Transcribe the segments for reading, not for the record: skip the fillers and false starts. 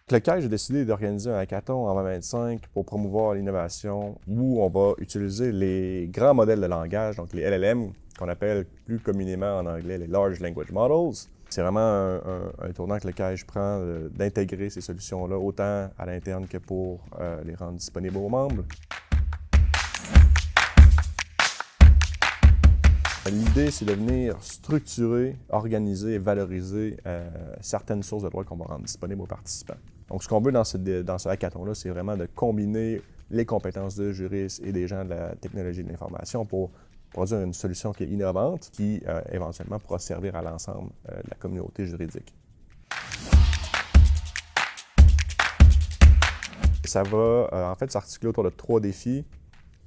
Le CAI a décidé d'organiser un hackathon en 2025 pour promouvoir l'innovation où on va utiliser les grands modèles de langage, donc les LLM, qu'on appelle plus communément en anglais les Large Language Models. C'est vraiment un tournant que le CAI prend d'intégrer ces solutions-là autant à l'interne que pour les rendre disponibles aux membres. L'idée, c'est de venir structurer, organiser et valoriser certaines sources de droit qu'on va rendre disponibles aux participants. Donc, ce qu'on veut dans ce hackathon-là, c'est vraiment de combiner les compétences de juristes et des gens de la technologie de l'information pour produire une solution qui est innovante, qui éventuellement pourra servir à l'ensemble de la communauté juridique. Ça va en fait s'articuler autour de 3 défis.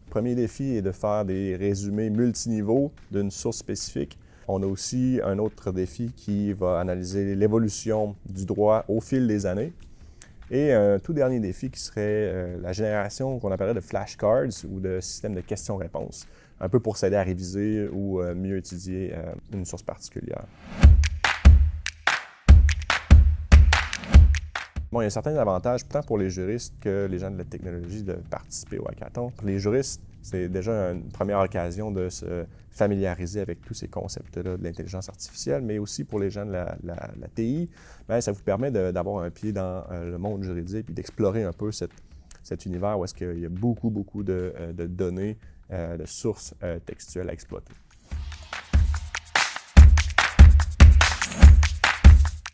Le premier défi est de faire des résumés multiniveaux d'une source spécifique. On a aussi un autre défi qui va analyser l'évolution du droit au fil des années. Et un tout dernier défi qui serait la génération qu'on appellerait de flashcards ou de systèmes de questions-réponses, un peu pour s'aider à réviser ou mieux étudier une source particulière. Bon, il y a certains avantages, tant pour les juristes que les gens de la technologie, de participer au hackathon. Pour les juristes, c'est déjà une première occasion de se familiariser avec tous ces concepts-là de l'intelligence artificielle, mais aussi pour les gens de la TI, bien, ça vous permet d'avoir un pied dans le monde juridique et d'explorer un peu cet univers où est-ce qu'il y a beaucoup de données, de sources textuelles à exploiter.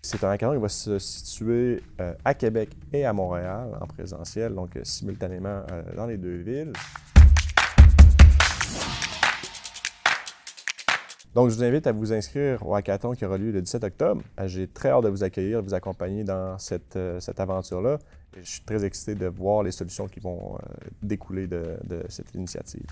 C'est un hackathon qui va se situer à Québec et à Montréal en présentiel, donc simultanément dans les 2 villes. Donc, je vous invite à vous inscrire au hackathon qui aura lieu le 17 octobre. J'ai très hâte de vous accueillir, de vous accompagner dans cette aventure-là. Je suis très excité de voir les solutions qui vont découler de cette initiative.